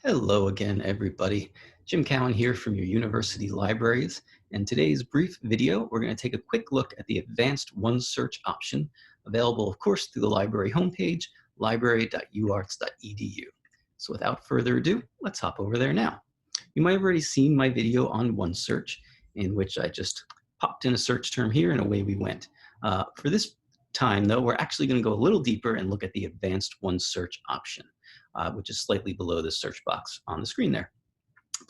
Hello again, everybody. Jim Cowan here from your university libraries. In today's brief video, we're going to take a quick look at the advanced OneSearch option, available, of course, through the library homepage, library.uarts.edu. So without further ado, let's hop over there now. You might have already seen my video on OneSearch, in which I just popped in a search term here and away we went. For this time, though, we're actually going to go a little deeper and look at the advanced OneSearch option. Which is slightly below the search box on the screen there.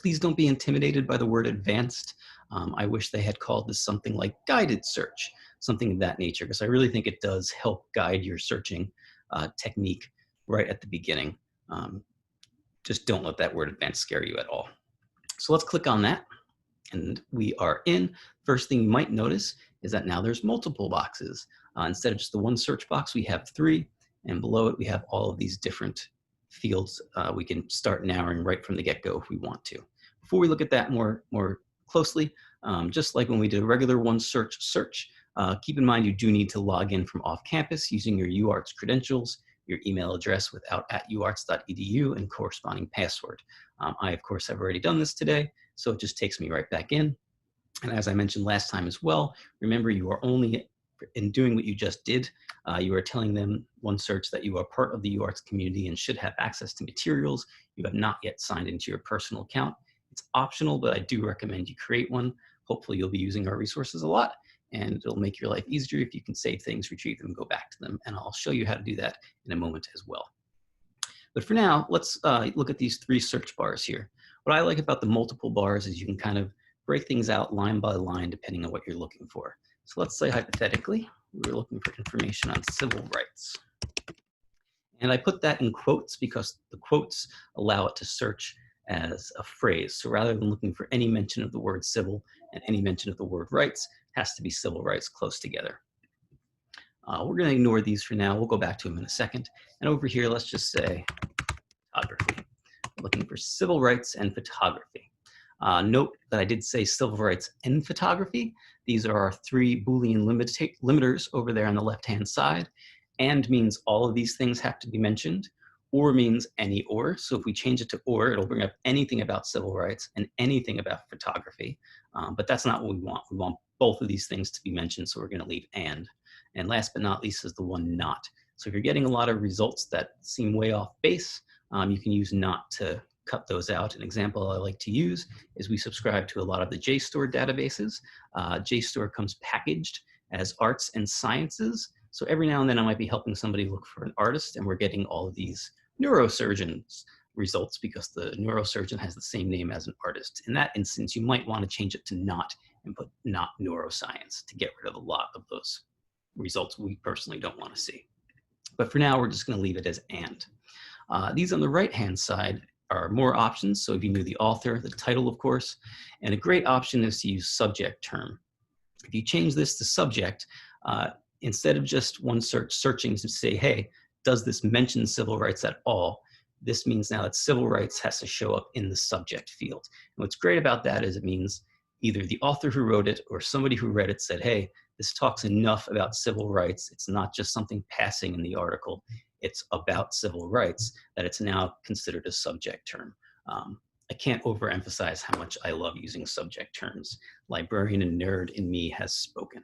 Please don't be intimidated by the word advanced. I wish they had called this something like guided search, something of that nature, because I really think it does help guide your searching technique right at the beginning. Just don't let that word advanced scare you at all. So let's click on that, and we are in. First thing you might notice is that now there's multiple boxes. Instead of just the one search box, we have three, and below it we have all of these different fields. We can start narrowing right from the get-go if we want to. Before we look at that more closely, just like when we did a regular OneSearch search, keep in mind you do need to log in from off campus using your UArts credentials, your email address with out@uarts.edu, and corresponding password. I, of course, have already done this today, so it just takes me right back in. And as I mentioned last time as well, remember you are only, in doing what you just did, you are telling them, OneSearch, that you are part of the UArts community and should have access to materials. You have not yet signed into your personal account. It's optional, but I do recommend you create one. Hopefully you'll be using our resources a lot, and it'll make your life easier if you can save things, retrieve them, go back to them, and I'll show you how to do that in a moment as well. But for now, let's look at these three search bars here. What I like about the multiple bars is you can kind of break things out line by line depending on what you're looking for. So let's say hypothetically, we're looking for information on civil rights. And I put that in quotes because the quotes allow it to search as a phrase. So rather than looking for any mention of the word civil and any mention of the word rights, it has to be civil rights close together. We're going to ignore these for now. We'll go back to them in a second. And over here, let's just say photography. We're looking for civil rights and photography. Note that I did say civil rights and photography. These are our three Boolean limiters over there on the left-hand side. And means all of these things have to be mentioned. Or means any or. So if we change it to or, it'll bring up anything about civil rights and anything about photography. But that's not what we want. We want both of these things to be mentioned, so we're going to leave and. And last but not least is the one not. So if you're getting a lot of results that seem way off base, you can use not to cut those out. An example I like to use is we subscribe to a lot of the JSTOR databases. JSTOR comes packaged as arts and sciences. So every now and then I might be helping somebody look for an artist, and we're getting all of these neurosurgeons results because the neurosurgeon has the same name as an artist. In that instance, you might want to change it to not and put not neuroscience to get rid of a lot of those results we personally don't want to see. But for now, we're just going to leave it as and. These on the right-hand side are more options. So if you knew the author, the title, of course, and a great option is to use subject term. If you change this to subject, instead of just OneSearch searching to say, hey, does this mention civil rights at all? This means now that civil rights has to show up in the subject field. And what's great about that is it means either the author who wrote it or somebody who read it said, hey, this talks enough about civil rights. It's not just something passing in the article. It's about civil rights that it's now considered a subject term. I can't overemphasize how much I love using subject terms. Librarian and nerd in me has spoken.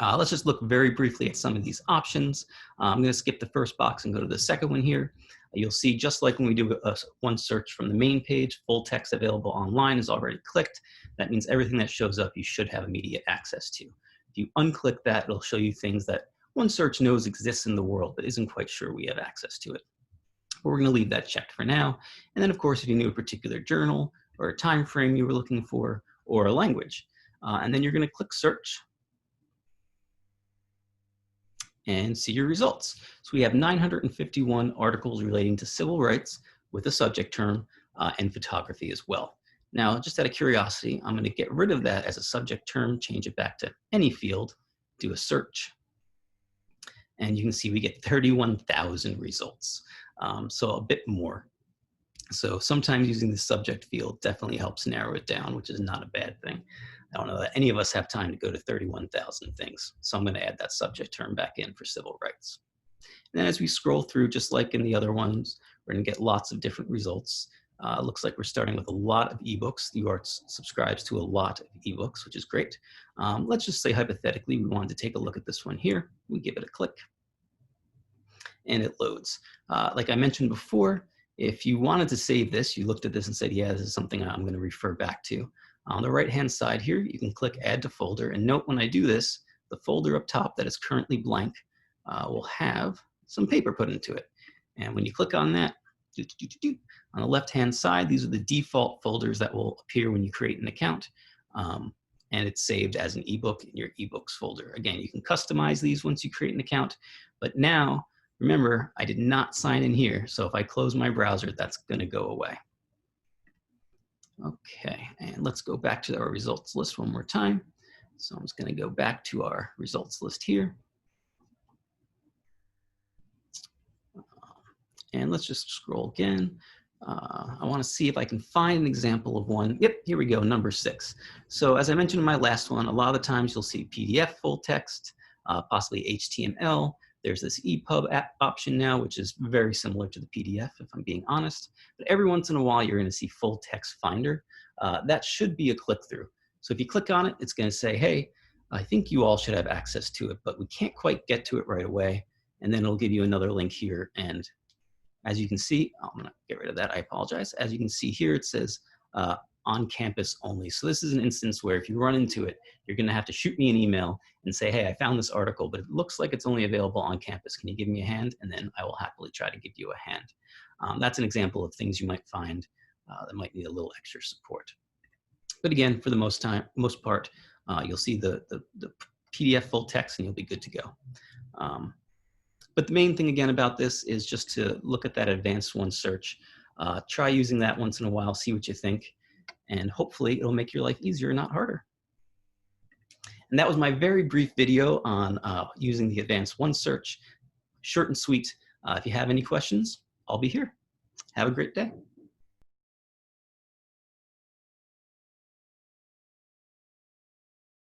Let's just look very briefly at some of these options. I'm going to skip the first box and go to the second one here. You'll see, just like when we do a OneSearch from the main page, full text available online is already clicked. That means everything that shows up you should have immediate access to. If you unclick that, it'll show you things that OneSearch knows exists in the world but isn't quite sure we have access to it. But we're going to leave that checked for now. And then, of course, if you knew a particular journal or a time frame you were looking for or a language, and then you're going to click search and see your results. So we have 951 articles relating to civil rights with a subject term and photography as well. Now, just out of curiosity, I'm going to get rid of that as a subject term, change it back to any field, do a search, and you can see we get 31,000 results. So a bit more. So sometimes using the subject field definitely helps narrow it down, which is not a bad thing. I don't know that any of us have time to go to 31,000 things. So I'm going to add that subject term back in for civil rights. And then as we scroll through, just like in the other ones, we're going to get lots of different results. Looks like we're starting with a lot of ebooks. UART subscribes to a lot of ebooks, which is great. Let's just say hypothetically we wanted to take a look at this one here. We give it a click and it loads. Like I mentioned before, if you wanted to save this, you looked at this and said, yeah, this is something I'm going to refer back to. On the right-hand side here, you can click Add to Folder. And note when I do this, the folder up top that is currently blank will have some paper put into it. And when you click on that, on the left-hand side, these are the default folders that will appear when you create an account. And it's saved as an ebook in your ebooks folder. Again, you can customize these once you create an account. But now, remember, I did not sign in here. So if I close my browser, that's going to go away. Okay, and let's go back to our results list one more time. So I'm just going to go back to our results list here. And let's just scroll again. I want to see if I can find an example of one. Yep, here we go, number 6. So as I mentioned in my last one, a lot of the times you'll see PDF full text, possibly HTML. There's this EPUB option now, which is very similar to the PDF, if I'm being honest. But every once in a while, you're going to see full text finder. That should be a click-through. So if you click on it, it's going to say, hey, I think you all should have access to it, but we can't quite get to it right away. And then it'll give you another link here. And as you can see, I'm going to get rid of that. I apologize. As you can see here, it says on campus only. So this is an instance where if you run into it, you're going to have to shoot me an email and say, hey, I found this article, but it looks like it's only available on campus. Can you give me a hand? And then I will happily try to give you a hand. That's an example of things you might find that might need a little extra support. But again, for the most part, you'll see the PDF full text and you'll be good to go. But the main thing again about this is just to look at that advanced one search. Try using that once in a while, see what you think, and hopefully it'll make your life easier, not harder. And that was my very brief video on using the advanced one search. Short and sweet. If you have any questions, I'll be here. Have a great day.